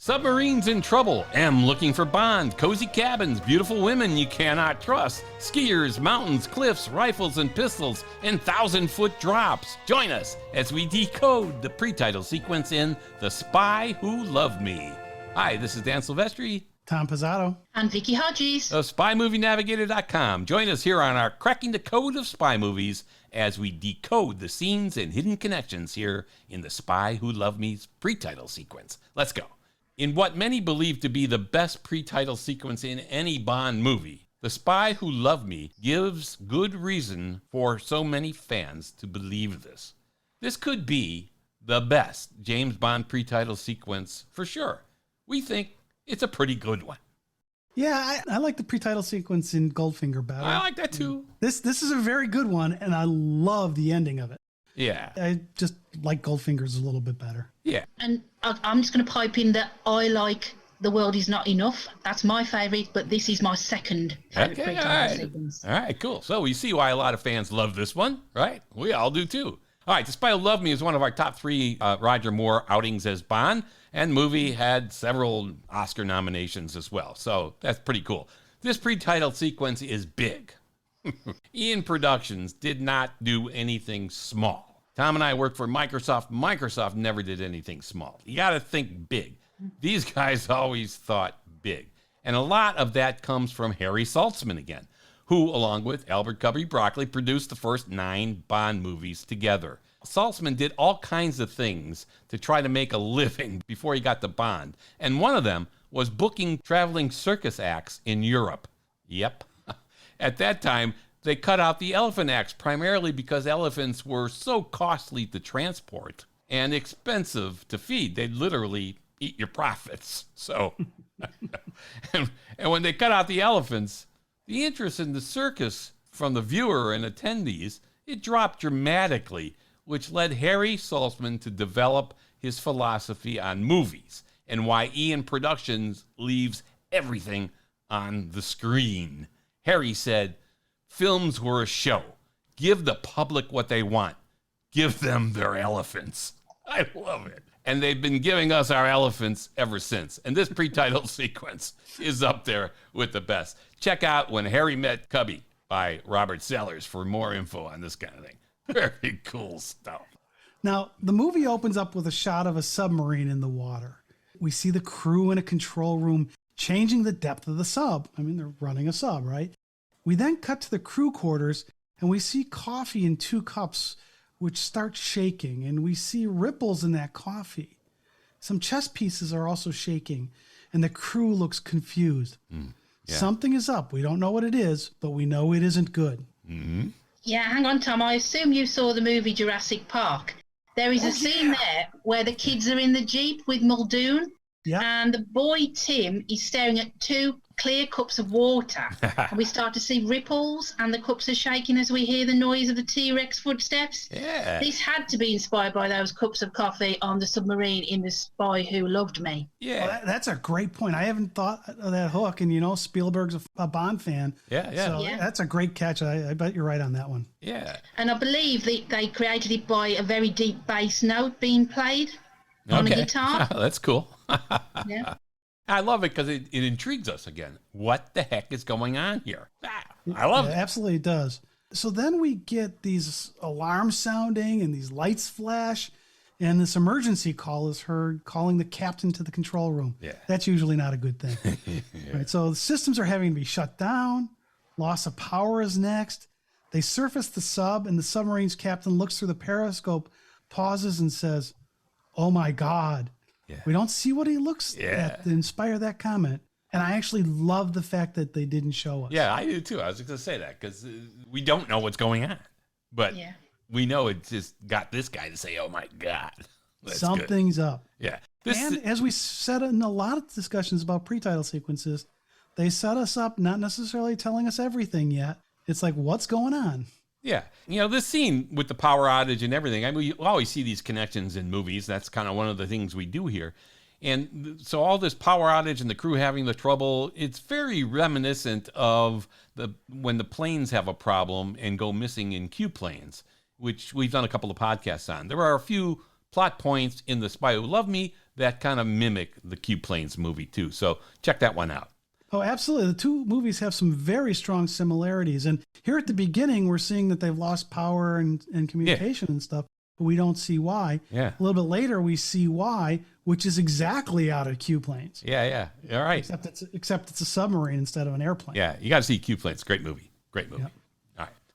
Submarines in trouble. M looking for Bond. Cozy cabins. Beautiful women you cannot trust. Skiers, mountains, cliffs, rifles and pistols, and 1,000-foot drops. Join us as we decode the pre-title sequence in The Spy Who Loved Me. Hi, this is Dan Silvestri. Tom Pizzato. And Vicky Hodges. Of SpyMovieNavigator.com. Join us here on our Cracking the Code of Spy Movies as we decode the scenes and hidden connections here in The Spy Who Loved Me's pre-title sequence. Let's go. In what many believe to be the best pre-title sequence in any Bond movie, The Spy Who Loved Me gives good reason for so many fans to believe this. This could be the best James Bond pre-title sequence for sure. We think it's a pretty good one. Yeah, I like the pre-title sequence in Goldfinger better. I like that too. This is a very good one, and I love the ending of it. Yeah. I just like Goldfinger's a little bit better. Yeah. And I'm just going to pipe in that I like The World Is Not Enough. That's my favourite, but this is my second favourite pre-title sequence. All right, cool. So we see why a lot of fans love this one, right? We all do too. All right, The Spy Who Loved Me is one of our top 3 Roger Moore outings as Bond, and movie had several Oscar nominations as well. So that's pretty cool. This pre-title sequence is big. Ian Productions did not do anything small. Tom and I worked for Microsoft. Microsoft never did anything small. You got to think big. These guys always thought big. And a lot of that comes from Harry Saltzman again, who, along with Albert Cubby Broccoli, produced the first 9 Bond movies together. Saltzman did all kinds of things to try to make a living before he got to Bond. And one of them was booking traveling circus acts in Europe. Yep. At that time, they cut out the elephant acts primarily because elephants were so costly to transport and expensive to feed. They'd literally eat your profits. So, and when they cut out the elephants, the interest in the circus from the viewer and attendees, it dropped dramatically, which led Harry Saltzman to develop his philosophy on movies and why Ian Productions leaves everything on the screen. Harry said, "Films were a show. Give the public what they want. Give them their elephants." I love it. And they've been giving us our elephants ever since. And this pre-title sequence is up there with the best. Check out When Harry Met Cubby by Robert Sellers for more info on this kind of thing. Very cool stuff. Now, the movie opens up with a shot of a submarine in the water. We see the crew in a control room changing the depth of the sub. I mean, they're running a sub, right? We then cut to the crew quarters, and we see coffee in 2 cups, which start shaking, and we see ripples in that coffee. Some chess pieces are also shaking, and the crew looks confused. Something is up. We don't know what it is, but we know it isn't good. Mm-hmm. Yeah, hang on, Tom. I assume you saw the movie Jurassic Park. There is a scene there where the kids are in the Jeep with Muldoon, and the boy Tim is staring at 2 clear cups of water. And we start to see ripples, and the cups are shaking as we hear the noise of the T-Rex footsteps. Yeah. This had to be inspired by those cups of coffee on the submarine in The Spy Who Loved Me. Yeah. Well, that's a great point. I haven't thought of that hook, and Spielberg's a Bond fan. Yeah. So that's a great catch. I bet you're right on that one. Yeah. And I believe they created it by a very deep bass note being played on the guitar. That's cool. Yeah. I love it because it intrigues us again. What the heck is going on here? I love it. Absolutely does. So then we get these alarms sounding and these lights flash, and this emergency call is heard calling the captain to the control room. Yeah. That's usually not a good thing. Right, so the systems are having to be shut down. Loss of power is next. They surface the sub, and the submarine's captain looks through the periscope, pauses, and says, "Oh my God." Yeah. We don't see what he looks at to inspire that comment. And I actually love the fact that they didn't show us. Yeah, I do too. I was going to say that because we don't know what's going on. But we know it just got this guy to say, "Oh my God." Something's up. Yeah. And as we said in a lot of discussions about pre-title sequences, they set us up, not necessarily telling us everything yet. It's like, what's going on? Yeah. This scene with the power outage and everything, I mean, you always see these connections in movies. That's kind of one of the things we do here. And so all this power outage and the crew having the trouble, it's very reminiscent of when the planes have a problem and go missing in Q planes, which we've done a couple of podcasts on. There are a few plot points in The Spy Who Loved Me that kind of mimic the Q Planes movie too. So check that one out. Oh, absolutely. The two movies have some very strong similarities. And here at the beginning, we're seeing that they've lost power and communication and stuff, but we don't see why. Yeah. A little bit later, we see why, which is exactly out of Q Planes. Yeah. All right. Except it's a submarine instead of an airplane. Yeah, you got to see Q Planes. Great movie. Great movie. Yep.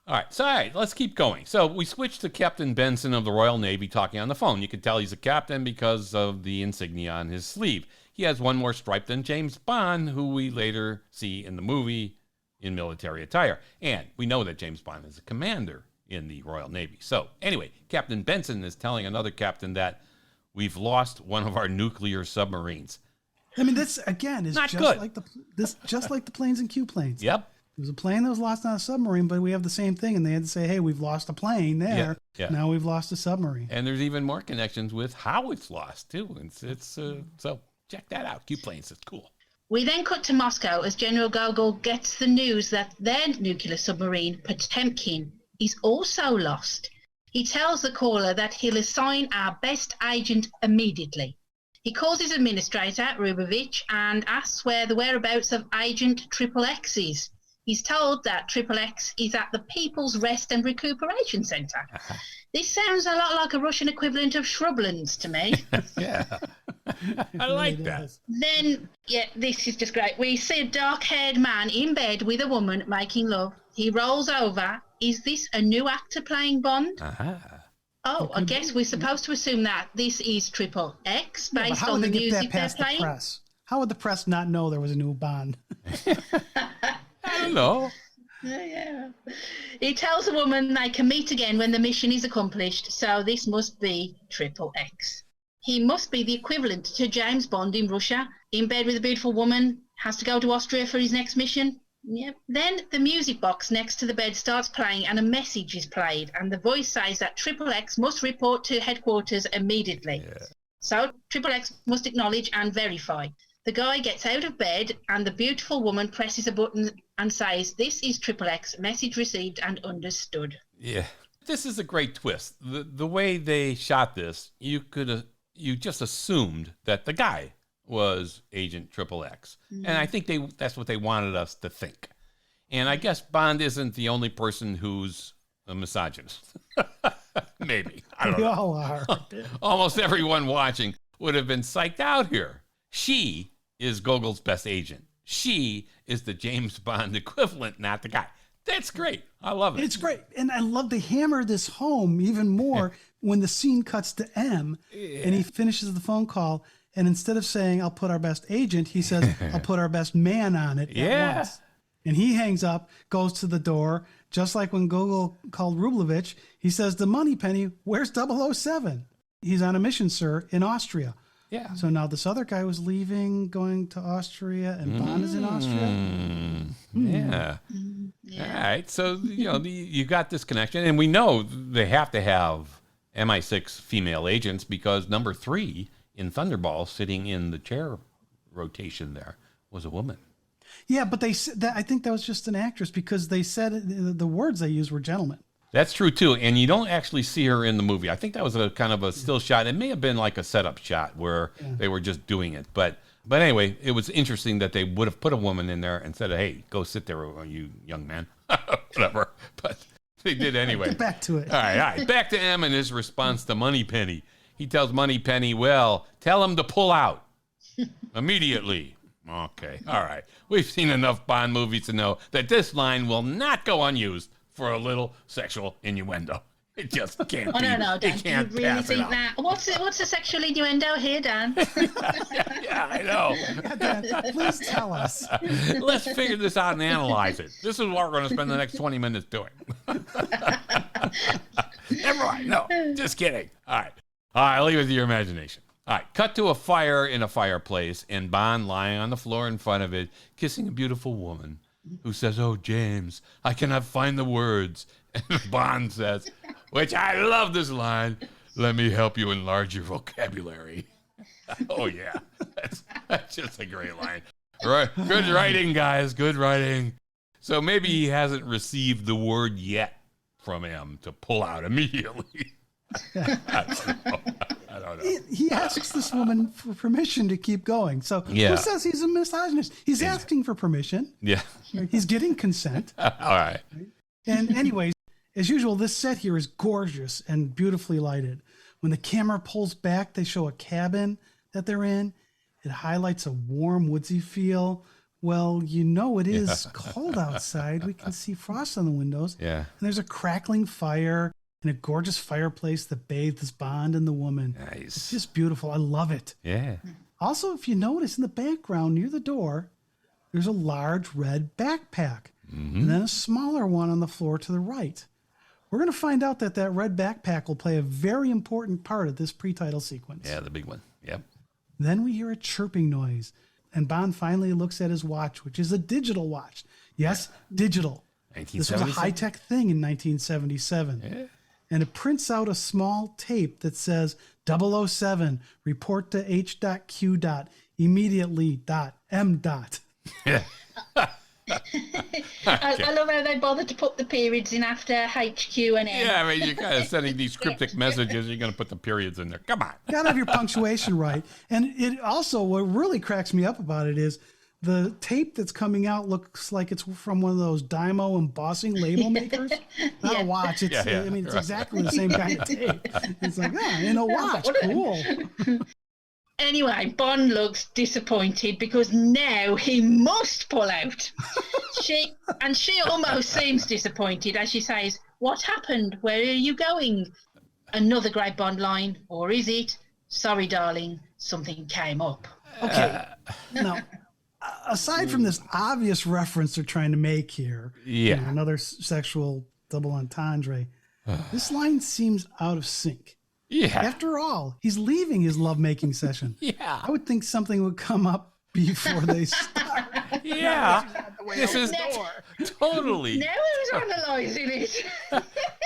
All right. Let's keep going. So we switched to Captain Benson of the Royal Navy talking on the phone. You can tell he's a captain because of the insignia on his sleeve. He has one more stripe than James Bond, who we later see in the movie in military attire. And we know that James Bond is a commander in the Royal Navy. So anyway, Captain Benson is telling another captain that we've lost one of our nuclear submarines. I mean, this again is Not just good. like the planes and Q Planes. Yep. It was a plane that was lost on a submarine, but we have the same thing, and they had to say, "Hey, we've lost a plane there. Yeah. Now we've lost a submarine." And there's even more connections with how it's lost too. So check that out. Q Planes, it's cool. We then cut to Moscow as General Gogol gets the news that their nuclear submarine, Potemkin, is also lost. He tells the caller that he'll assign our best agent immediately. He calls his administrator, Rubovich, and asks where the whereabouts of Agent Triple X is. He's told that Triple X is at the People's Rest and Recuperation Center. This sounds a lot like a Russian equivalent of Shrublands to me. Yeah. I like that. Then, this is just great. We see a dark-haired man in bed with a woman making love. He rolls over. Is this a new actor playing Bond? Oh, I guess we're supposed to assume that this is Triple X based on the music they're playing. How would the press not know there was a new Bond? I don't know. Yeah. He tells the woman they can meet again when the mission is accomplished, so this must be Triple X. He must be the equivalent to James Bond in Russia, in bed with a beautiful woman, has to go to Austria for his next mission. Yep. Then the music box next to the bed starts playing and a message is played, and the voice says that Triple X must report to headquarters immediately. Yeah. So Triple X must acknowledge and verify. The guy gets out of bed and the beautiful woman presses a button and says, "This is Triple X, message received and understood." Yeah. This is a great twist. The way they shot this, you just assumed that the guy was Agent Triple X. Mm-hmm. And I think that's what they wanted us to think. And I guess Bond isn't the only person who's a misogynist. Maybe. I don't know. We all are. Almost everyone watching would have been psyched out here. She is Gogol's best agent. She is the James Bond equivalent, not the guy. That's great. I love it. It's great. And I love to hammer this home even more when the scene cuts to M and he finishes the phone call. And instead of saying, "I'll put our best agent," he says, "I'll put our best man on it at once." And he hangs up, goes to the door, just like when Gogol called Rublovich. He says, "The money penny, where's 007? He's on a mission, sir, in Austria." Yeah. So now this other guy was leaving, going to Austria, and Bond is in Austria. Yeah. All right. So, you got this connection. And we know they have to have MI6 female agents because number 3 in Thunderball, sitting in the chair rotation there, was a woman. Yeah, but I think that was just an actress because they said the words they used were gentlemen. That's true, too. And you don't actually see her in the movie. I think that was a kind of a still shot. It may have been like a setup shot where they were just doing it. But anyway, it was interesting that they would have put a woman in there and said, "Hey, go sit there, you young man." Whatever. But they did anyway. Get back to it. All right. Back to M and his response to Moneypenny. He tells Moneypenny, "Well, tell him to pull out immediately." Okay. All right. We've seen enough Bond movies to know that this line will not go unused for a little sexual innuendo. It just can't be. No, Dan. It can't Do you really pass think it off. that? What's the sexual innuendo here, Dan? Yeah, I know. Yeah, Dan, please tell us. Let's figure this out and analyze it. This is what we're going to spend the next 20 minutes doing. Never mind. No, just kidding. All right, leave it to your imagination. All right, cut to a fire in a fireplace and Bond lying on the floor in front of it, kissing a beautiful woman who says, "Oh, James, I cannot find the words." And Bond says, which I love this line, "Let me help you enlarge your vocabulary." Oh, yeah, that's just a great line. Right. Good writing, guys, good writing. So maybe he hasn't received the word yet from him to pull out immediately. I don't know. I don't know. He asks this woman for permission to keep going. So who says he's a misogynist? He's asking for permission. Yeah. He's getting consent. All right. And anyways, as usual, this set here is gorgeous and beautifully lighted. When the camera pulls back, they show a cabin that they're in. It highlights a warm, woodsy feel. Well, it is cold outside. We can see frost on the windows. Yeah. And there's a crackling fire and a gorgeous fireplace that bathes Bond and the woman. Nice. It's just beautiful. I love it. Yeah. Also, if you notice in the background near the door, there's a large red backpack and then a smaller one on the floor to the right. We're going to find out that red backpack will play a very important part of this pre-title sequence. Yeah, the big one. Yep. Then we hear a chirping noise, and Bond finally looks at his watch, which is a digital watch. Yes, digital. This was a high-tech thing in 1977. Yeah. And it prints out a small tape that says 007, report to H.Q. immediately M. Yeah. I love how they bothered to put the periods in after HQ and M. Yeah, I mean, you're kind of sending these cryptic messages. You're going to put the periods in there. Come on. Got to have your punctuation right. And it also, what really cracks me up about it is the tape that's coming out looks like it's from one of those Dymo embossing label makers. Not a watch. It's, I mean, it's exactly the same kind of tape. It's like, in a watch. Cool. Anyway, Bond looks disappointed because now he must pull out. She almost seems disappointed as she says, "What happened? Where are you going?" Another great Bond line, or is it? "Sorry, darling, something came up." Okay. Now, aside from this obvious reference they're trying to make here, another sexual double entendre, this line seems out of sync. Yeah. After all, he's leaving his lovemaking session. Yeah. I would think something would come up before they start. Yeah. This is totally. Now who's analysing it?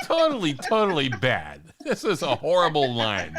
Totally bad. This is a horrible line.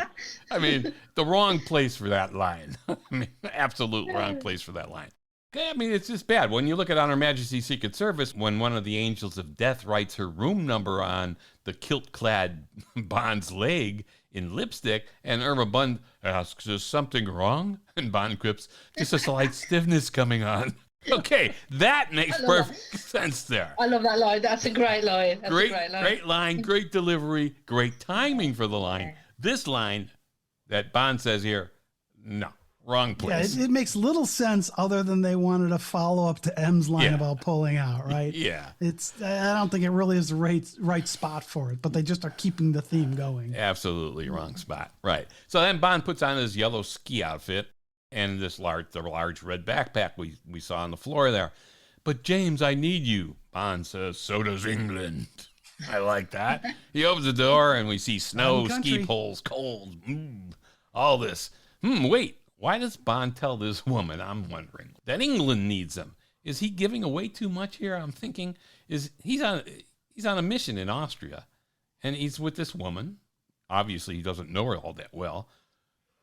I mean, the wrong place for that line. I mean, absolute wrong place for that line. I mean, it's just bad. When you look at On Her Majesty's Secret Service, when one of the Angels of Death writes her room number on the kilt-clad Bond's leg in lipstick, and Irma Bund asks, "Is something wrong?" And Bond quips, "Just a slight stiffness coming on." Okay, that makes perfect sense there. I love that line. That's a great line. Great line, great delivery, great timing for the line. This line that Bond says here, no. Wrong place. Yeah, it makes little sense other than they wanted a follow up to M's line about pulling out, right? Yeah. I don't think it really is the right spot for it, but they just are keeping the theme going. Absolutely wrong spot. Right. So then Bond puts on his yellow ski outfit and the large red backpack we saw on the floor there. "But James, I need you." Bond says, "So does England." I like that. He opens the door and we see snow, ski poles, cold, all this. Wait. Why does Bond tell this woman, I'm wondering, that England needs him? Is he giving away too much here? I'm thinking, he's on a mission in Austria, and he's with this woman. Obviously, he doesn't know her all that well.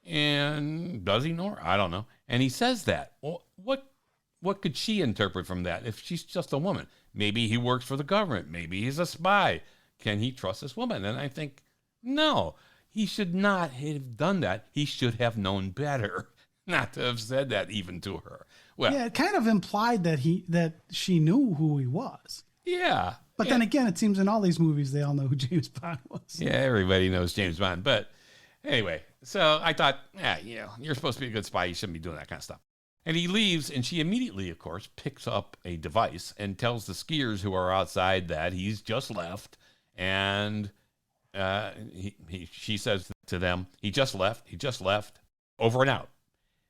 And does he know her? I don't know. And he says that. Well, what could she interpret from that if she's just a woman? Maybe he works for the government. Maybe he's a spy. Can he trust this woman? And I think, no. He should not have done that. He should have known better not to have said that even to her. Well, yeah, it kind of implied that she knew who he was. Yeah. But then again, it seems in all these movies, they all know who James Bond was. Yeah, everybody knows James Bond. But anyway, so I thought, you're supposed to be a good spy. You shouldn't be doing that kind of stuff. And he leaves, and she immediately, of course, picks up a device and tells the skiers who are outside that he's just left. And she says to them, he just left, over and out.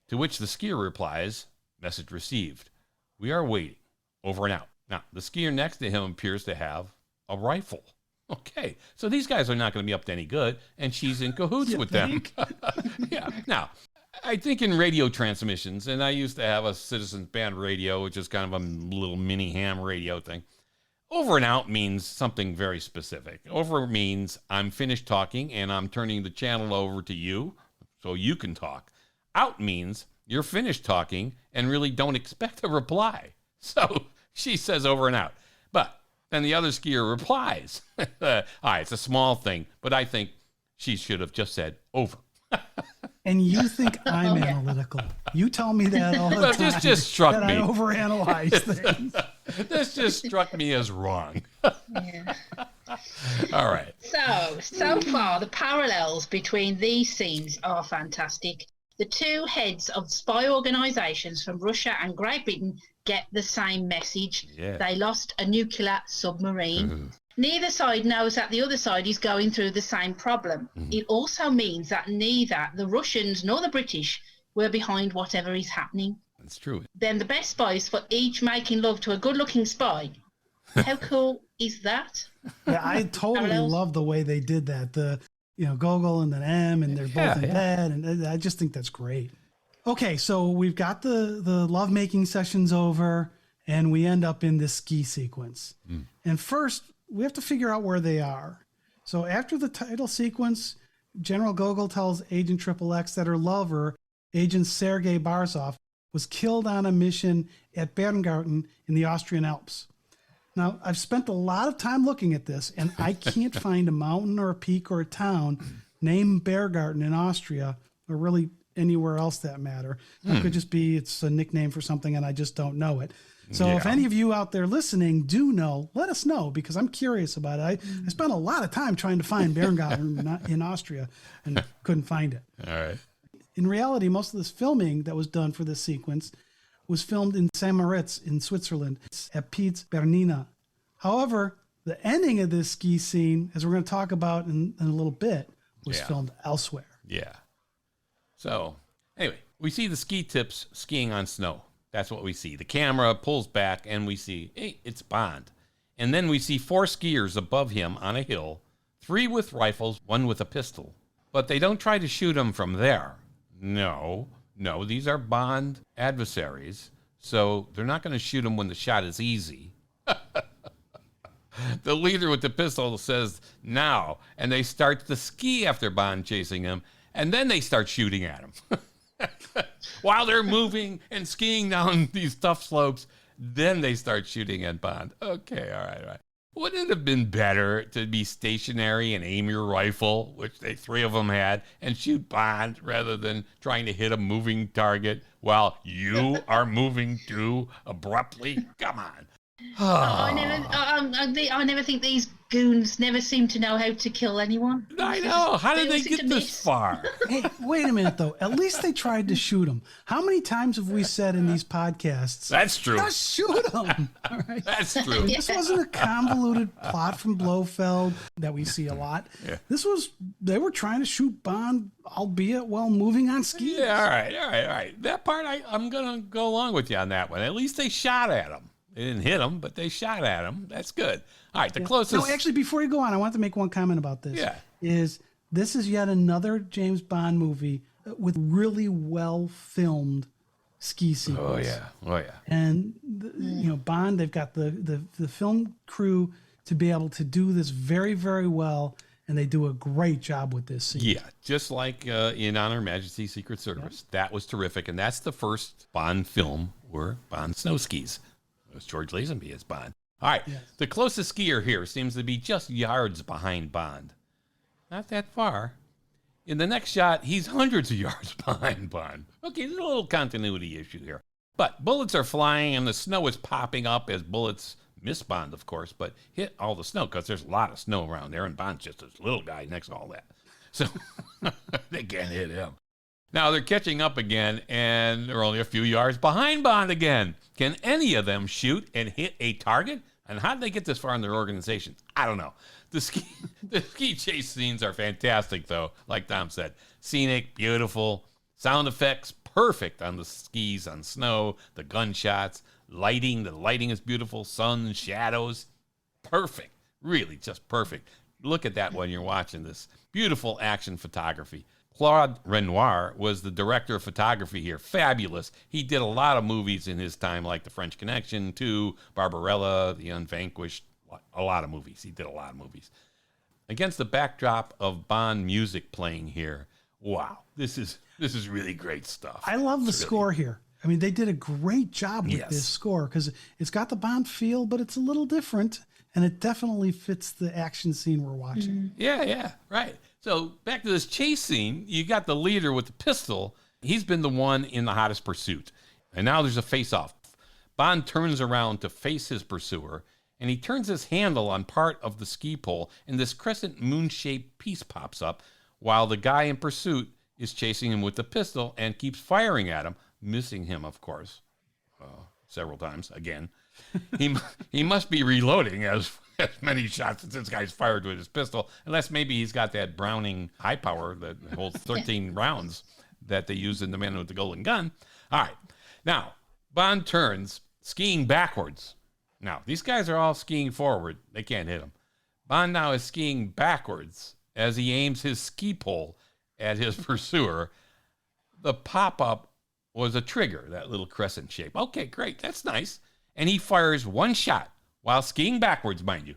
To which the skier replies, "Message received. We are waiting, over and out." Now, the skier next to him appears to have a rifle. Okay, so these guys are not going to be up to any good, and she's in cahoots with them. Yeah. Now, I think in radio transmissions, and I used to have a Citizens Band radio, which is kind of a little mini ham radio thing. Over and out means something very specific. Over means I'm finished talking and I'm turning the channel over to you so you can talk. Out means you're finished talking and really don't expect a reply. So she says over and out. But then the other skier replies. All right, it's a small thing, but I think she should have just said over. And you think I'm analytical. You tell me that all the Well, time. this just struck that me. I overanalyze things. This just struck me as wrong. Yeah. All right. So far, the parallels between these scenes are fantastic. The two heads of spy organizations from Russia and Great Britain get the same message. Yeah. They lost a nuclear submarine. Neither side knows that the other side is going through the same problem. It also means that neither the Russians nor the British were behind whatever is happening. That's true. Then the best spies for each making love to a good-looking spy. How cool is that? Yeah, I totally love the way they did that. The Gogol and then M, and they're both in bed, and I just think that's great. Okay, so we've got the lovemaking sessions over, and we end up in this ski sequence. And first, we have to figure out where they are. So after the title sequence, General Gogol tells Agent XXX that her lover, Agent Sergei Barzov, was killed on a mission at Berngarten in the Austrian Alps. Now, I've spent a lot of time looking at this, and I can't find a mountain or a peak or a town named Berngarten in Austria, or really anywhere else that matter. It could just be it's a nickname for something, and I just don't know it. So if any of you out there listening do know, let us know, because I'm curious about it. I spent a lot of time trying to find Berngarten in Austria and couldn't find it. All right. In reality, most of this filming that was done for this sequence was filmed in St. Moritz in Switzerland at Piz Bernina. However, the ending of this ski scene, as we're going to talk about in a little bit, was filmed elsewhere. Yeah. So, anyway, we see the ski tips skiing on snow. That's what we see. The camera pulls back and we see, hey, it's Bond. And then we see 4 skiers above him on a hill, 3 with rifles, 1 with a pistol. But they don't try to shoot him from there. No, these are Bond adversaries. So they're not going to shoot him when the shot is easy. The leader with the pistol says, now. And they start to ski after Bond chasing him. And then they start shooting at him. While they're moving and skiing down these tough slopes, then they start shooting at Bond. Okay, all right. Wouldn't it have been better to be stationary and aim your rifle, which they 3 of them had, and shoot Bond rather than trying to hit a moving target while you are moving too abruptly? Come on. I never think these goons never seem to know how to kill anyone. I know. How did they get this far? Hey, wait a minute, though. At least they tried to shoot him. How many times have we said in these podcasts? That's true. Just shoot him. All right. That's true. This wasn't a convoluted plot from Blofeld that we see a lot. Yeah. They were trying to shoot Bond, albeit while moving on skis. Yeah, all right. That part, I'm going to go along with you on that one. At least they shot at him. They didn't hit him, but they shot at him. That's good. All right, the closest... No, actually, before you go on, I want to make one comment about this. Yeah. This is yet another James Bond movie with really well-filmed ski sequence. Oh, yeah. And, Bond, they've got the film crew to be able to do this very, very well, and they do a great job with this scene. Yeah, just like in On Her Majesty's Secret Service. Yeah. That was terrific, and that's the first Bond film where Bond snow skis. It was George Lazenby as Bond. All right, yes. The closest skier here seems to be just yards behind Bond. Not that far. In the next shot, he's hundreds of yards behind Bond. Okay, there's a little continuity issue here. But bullets are flying and the snow is popping up as bullets miss Bond, of course, but hit all the snow because there's a lot of snow around there and Bond's just this little guy next to all that. So they can't hit him. Now they're catching up again, and they're only a few yards behind Bond again. Can any of them shoot and hit a target? And how did they get this far in their organization? I don't know. The ski chase scenes are fantastic, though, like Tom said. Scenic, beautiful, sound effects, perfect on the skis, on snow, the gunshots, lighting. The lighting is beautiful, sun, shadows, perfect. Really just perfect. Look at that when you're watching this. Beautiful action photography. Claude Renoir was the director of photography here. Fabulous. He did a lot of movies in his time, like The French Connection, 2, Barbarella, The Unvanquished, a lot of movies. He did a lot of movies. Against the backdrop of Bond music playing here, wow, this is really great stuff. I love the score here. I mean, they did a great job with this score because it's got the Bond feel, but it's a little different, and it definitely fits the action scene we're watching. Yeah, right. So back to this chase scene, you got the leader with the pistol. He's been the one in the hottest pursuit. And now there's a face-off. Bond turns around to face his pursuer, and he turns his handle on part of the ski pole, and this crescent moon-shaped piece pops up while the guy in pursuit is chasing him with the pistol and keeps firing at him, missing him, of course, several times, again. He must be reloading as many shots as this guy's fired with his pistol, unless maybe he's got that Browning high power that holds 13 rounds that they use in The Man with the Golden Gun. All right. Now, Bond turns, skiing backwards. Now, these guys are all skiing forward. They can't hit him. Bond now is skiing backwards as he aims his ski pole at his pursuer. The pop-up was a trigger, that little crescent shape. Okay, great. That's nice. And he fires one shot while skiing backwards, mind you.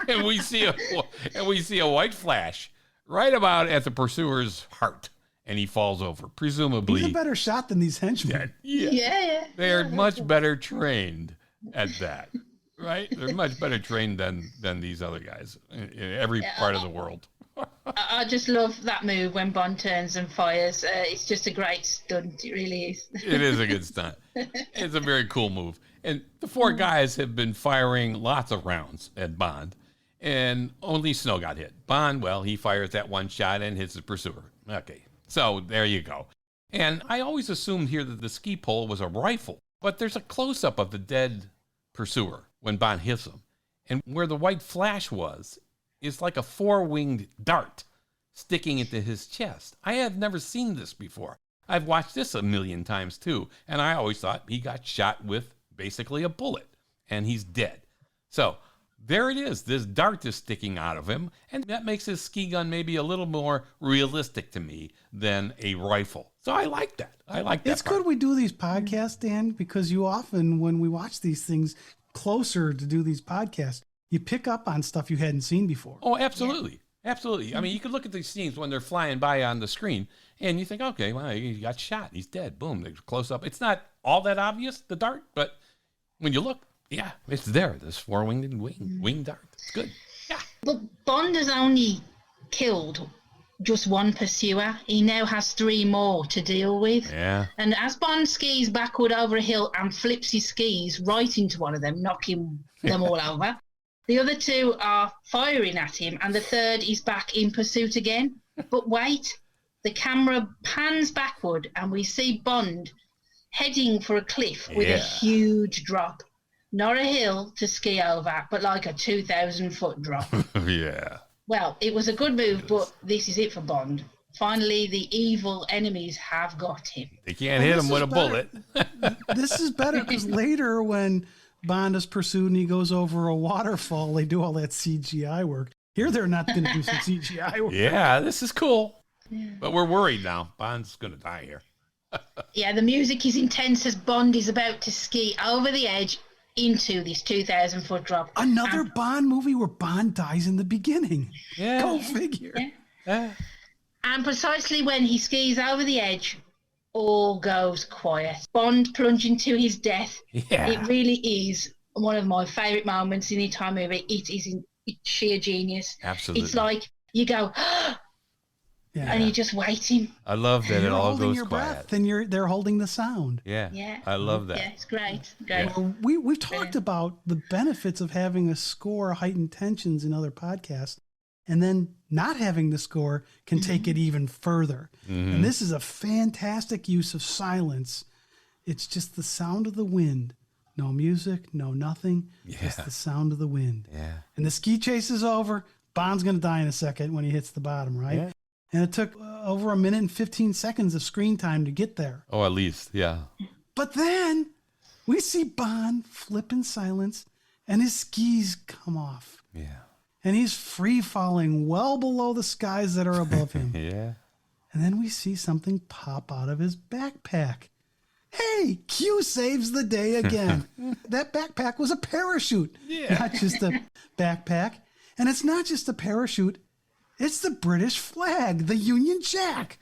and we see a white flash right about at the pursuer's heart, and he falls over, presumably. He's a better shot than these henchmen. Yeah. They're much better trained at that, right? They're much better trained than these other guys in every part of the world. I just love that move when Bond turns and fires. It's just a great stunt. It really is. It is a good stunt. It's a very cool move. And the four guys have been firing lots of rounds at Bond, and only Snow got hit. Bond, well, he fires that one shot and hits the pursuer. Okay, so there you go. And I always assumed here that the ski pole was a rifle, but there's a close-up of the dead pursuer when Bond hits him. And where the white flash was is like a four-winged dart sticking into his chest. I have never seen this before. I've watched this a million times too, and I always thought he got shot with basically a bullet, and he's dead. So there it is. This dart is sticking out of him, and that makes his ski gun maybe a little more realistic to me than a rifle. So I like that. I like that. It's good we do these podcasts, Dan, because you often, when we watch these things closer to do these podcasts, you pick up on stuff you hadn't seen before. Oh, absolutely. Yeah. Absolutely. I mean, you could look at these scenes when they're flying by on the screen, and you think, okay, well, he got shot. He's dead. Boom. They close up. It's not all that obvious, the dart, but when you look, yeah, it's there. This four-winged wing dart. It's good. Yeah. But Bond has only killed just one pursuer. He now has three more to deal with. Yeah. And as Bond skis backward over a hill and flips his skis right into one of them, knocking them all over, the other two are firing at him, and the third is back in pursuit again. But wait, the camera pans backward, and we see Bond heading for a cliff with a huge drop. Not a hill to ski over, but like a 2,000-foot drop. Yeah. Well, it was a good move, but this is it for Bond. Finally, the evil enemies have got him. They can't hit him with a bullet. This is better because later when Bond is pursued and he goes over a waterfall, they do all that CGI work. Here they're not going to do some CGI work. Yeah, this is cool. Yeah. But we're worried now. Bond's going to die here. Yeah, the music is intense as Bond is about to ski over the edge into this 2,000-foot drop. Another Bond movie where Bond dies in the beginning. Yeah. Go figure. Yeah. And precisely when he skis over the edge, all goes quiet. Bond plunging to his death. Yeah. It really is one of my favourite moments in the entire movie. It's sheer genius. Absolutely. It's like you go, and you're just waiting. I love that it all goes your quiet. Breath and they're holding the sound. Yeah. I love that. Yeah, it's great. Great. Yeah. We've talked about the benefits of having a score, heightened tensions in other podcasts, and then not having the score can take it even further. Mm-hmm. And this is a fantastic use of silence. It's just the sound of the wind. No music, no nothing. Just the sound of the wind. Yeah. And the ski chase is over. Bond's going to die in a second when he hits the bottom, right? Yeah. And it took over a minute and 15 seconds of screen time to get there. Oh, at least, yeah. But then we see Bond flip in silence and his skis come off. Yeah. And he's free falling well below the skies that are above him. Yeah. And then we see something pop out of his backpack. Hey, Q saves the day again. That backpack was a parachute, not just a backpack. And it's not just a parachute. It's the British flag, the Union Jack.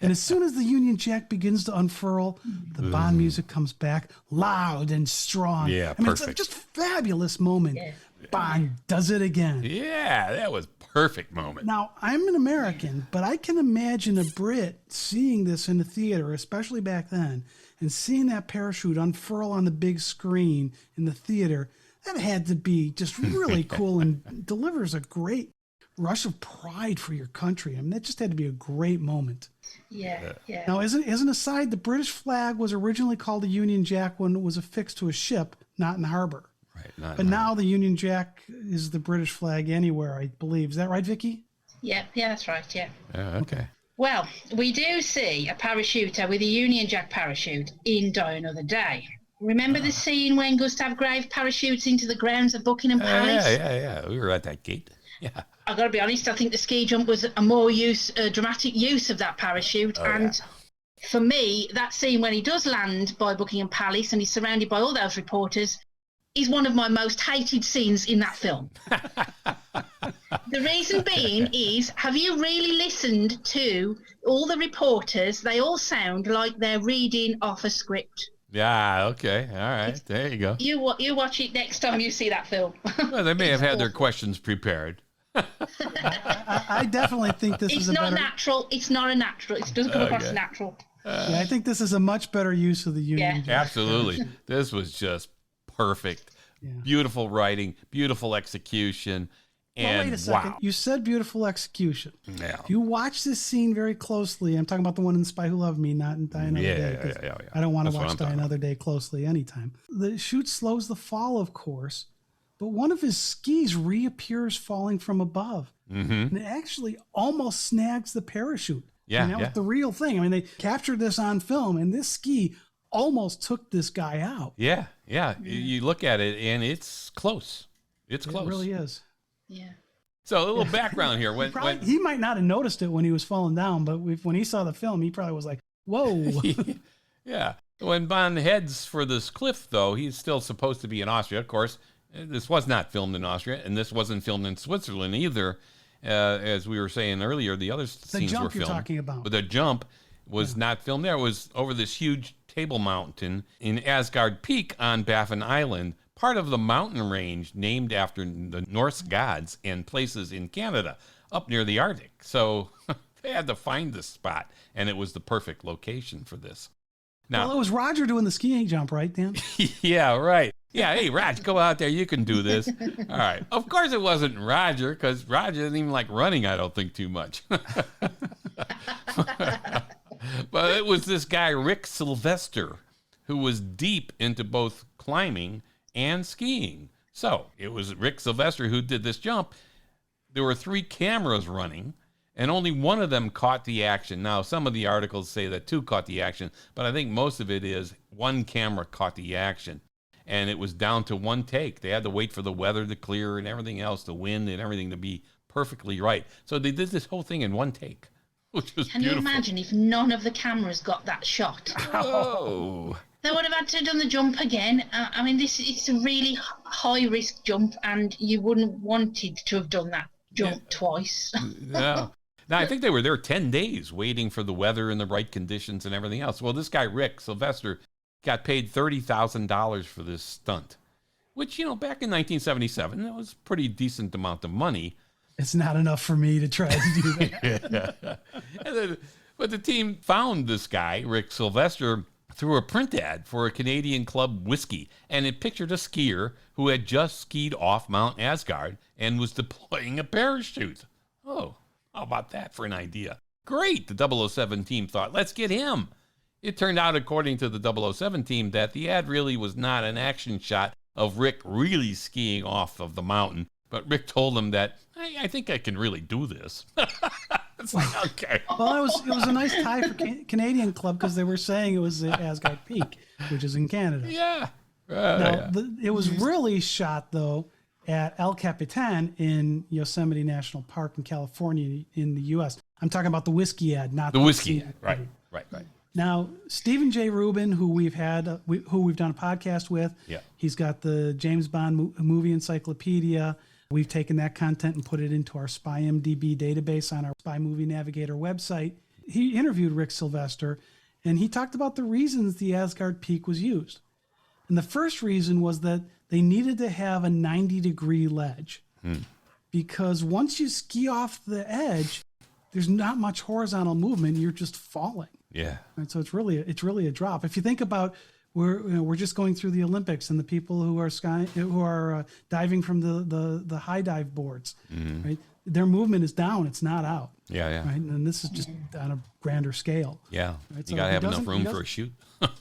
And as soon as the Union Jack begins to unfurl, the Bond music comes back loud and strong. Yeah, I mean, perfect. it's a just fabulous moment. Yeah. Bond does it again. Yeah, that was perfect moment. Now, I'm an American, but I can imagine a Brit seeing this in the theater, especially back then, and seeing that parachute unfurl on the big screen in the theater. That had to be just really cool and delivers a great rush of pride for your country. I mean, that just had to be a great moment. Yeah. Now, as an aside, the British flag was originally called the Union Jack when it was affixed to a ship, not in the harbor. Right. But now the Union Jack is the British flag anywhere, I believe. Is that right, Vicky? Yeah, that's right, yeah. Okay. Well, we do see a parachuter with a Union Jack parachute in Die Another Day. Remember the scene when Gustav Graves parachutes into the grounds of Buckingham Palace? Yeah. We were at that gate. Yeah. I've got to be honest, I think the ski jump was a more dramatic use of that parachute. For me, that scene when he does land by Buckingham Palace and he's surrounded by all those reporters is one of my most hated scenes in that film. The reason being is, have you really listened to all the reporters? They all sound like they're reading off a script. Yeah, okay. All right. There you go. You watch it next time you see that film. Well, they may have had their questions prepared. I definitely think this is a better... natural. It's not a natural. It doesn't come across natural. I think this is a much better use of the Union Jack. Absolutely. This was just perfect. Yeah. Beautiful writing, beautiful execution. And wait a second. wow. You said beautiful execution. Yeah. If you watch this scene very closely, I'm talking about the one in The Spy Who Loved Me, not in Die Another Day. 'Cause Yeah. I don't want to That's what watch I'm Die talking Another Day closely anytime. The chute slows the fall, of course, but one of his skis reappears falling from above. Mm-hmm. And it actually almost snags the parachute. Yeah, And that was the real thing. I mean, they captured this on film, and this ski almost took this guy out. Yeah. You look at it, and it's close. It's close. It really is. Yeah. So a little background here. He might not have noticed it when he was falling down, but when he saw the film, he probably was like, whoa. Yeah. When Bond heads for this cliff, though, he's still supposed to be in Austria. Of course, this was not filmed in Austria, and this wasn't filmed in Switzerland either. As we were saying earlier, the other scenes were filmed. You're talking about. But the jump was not filmed there. It was over this huge table mountain in Asgard Peak on Baffin Island, part of the mountain range named after the Norse gods and places in Canada, up near the Arctic. So they had to find this spot, and it was the perfect location for this. Now, Well, it was Roger doing the skiing jump, right, Dan? yeah, right. Yeah, hey, Raj, go out there. You can do this. All right. Of course it wasn't Roger, because Roger doesn't even like running, I don't think, too much. But it was this guy, Rick Sylvester, who was deep into both climbing and skiing. So it was Rick Sylvester who did this jump. There were 3 cameras running, and only one of them caught the action. Now, some of the articles say that 2 caught the action, but I think most of it is 1 camera caught the action. And it was down to 1 take. They had to wait for the weather to clear and everything else, the wind and everything to be perfectly right. So they did this whole thing in 1 take, which was Can beautiful. you imagine if none of the cameras got that shot? Oh. They would have had to have done the jump again. I mean, it's a really high-risk jump, and you wouldn't wanted to have done that jump twice. No. Now, I think they were there 10 days waiting for the weather and the right conditions and everything else. Well, this guy, Rick Sylvester, got paid $30,000 for this stunt, which, back in 1977, that was a pretty decent amount of money. It's not enough for me to try to do that. But the team found this guy, Rick Sylvester, through a print ad for a Canadian club whiskey, and it pictured a skier who had just skied off Mount Asgard and was deploying a parachute. Oh, how about that for an idea? Great, the 007 team thought, let's get him. It turned out, according to the 007 team, that the ad really was not an action shot of Rick really skiing off of the mountain, but Rick told him that, I think I can really do this. It's like, okay. Well, it was a nice tie for Canadian club because they were saying it was at Asgard Peak, which is in Canada. Yeah. It was really shot, though, at El Capitan in Yosemite National Park in California in the U.S. I'm talking about the whiskey ad, not the whiskey ad. Right. Now, Stephen J. Rubin, who we've done a podcast with, Yeah. He's got the James Bond movie encyclopedia. We've taken that content and put it into our SpyMDB database on our Spy Movie Navigator website. He interviewed Rick Sylvester, and he talked about the reasons the Asgard peak was used. And the first reason was that they needed to have a 90-degree ledge. Because once you ski off the edge, there's not much horizontal movement. You're just falling. Yeah. And so it's really a drop. If you think about we're just going through the Olympics and the people who are diving from the high dive boards, right? Their movement is down. It's not out. Yeah. Right. And this is just on a grander scale. Yeah. Right? You got to have enough room for a chute.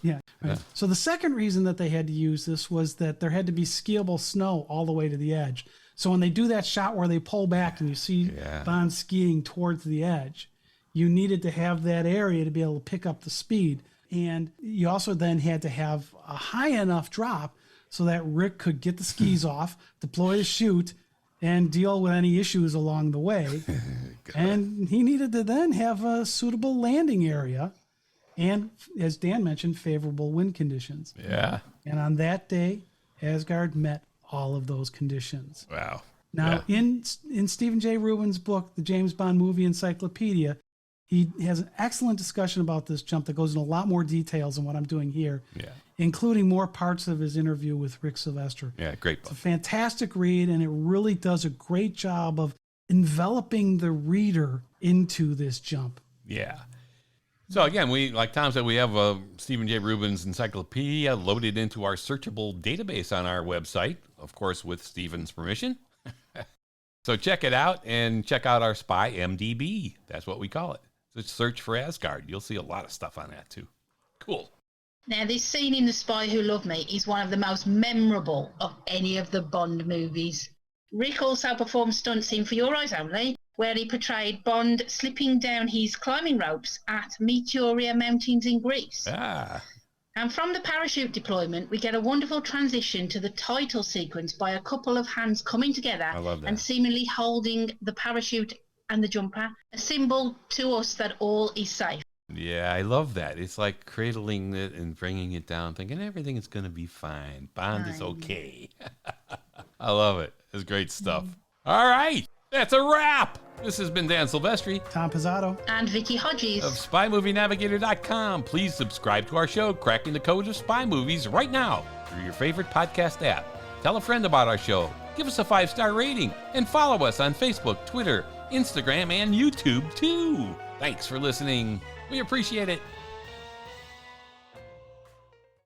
Yeah. Right. Yeah. So the second reason that they had to use this was that there had to be skiable snow all the way to the edge. So when they do that shot where they pull back and you see Bond skiing towards the edge, you needed to have that area to be able to pick up the speed. And you also then had to have a high enough drop so that Rick could get the skis off, deploy the chute, and deal with any issues along the way. And he needed to then have a suitable landing area and, as Dan mentioned, favorable wind conditions. Yeah. And on that day, Asgard met all of those conditions. Wow. Now, in Stephen J. Rubin's book, The James Bond Movie Encyclopedia, he has an excellent discussion about this jump that goes into a lot more details than what I'm doing here, including more parts of his interview with Rick Sylvester. Yeah, great book. It's a fantastic read, and it really does a great job of enveloping the reader into this jump. Yeah. So again, like Tom said, we have Stephen J. Rubin's encyclopedia loaded into our searchable database on our website, of course, with Stephen's permission. So check it out and check out our SpyMDB. That's what we call it. Just search for Asgard. You'll see a lot of stuff on that too. Cool. Now, this scene in The Spy Who Loved Me is one of the most memorable of any of the Bond movies. Rick also performed stunts in For Your Eyes Only, where he portrayed Bond slipping down his climbing ropes at Meteoria Mountains in Greece. And from the parachute deployment, we get a wonderful transition to the title sequence by a couple of hands coming together and seemingly holding the parachute and the jumper, a symbol to us that all is safe. Yeah, I love that. It's like cradling it and bringing it down, thinking everything is going to be fine. Bond is okay. I love it. It's great stuff. All right. That's a wrap. This has been Dan Silvestri, Tom Pizzato, and Vicky Hodges of SpyMovieNavigator.com. Please subscribe to our show, Cracking the Code of Spy Movies, right now through your favorite podcast app. Tell a friend about our show. Give us a 5-star rating and follow us on Facebook, Twitter, Instagram, and YouTube too. Thanks for listening. We appreciate it.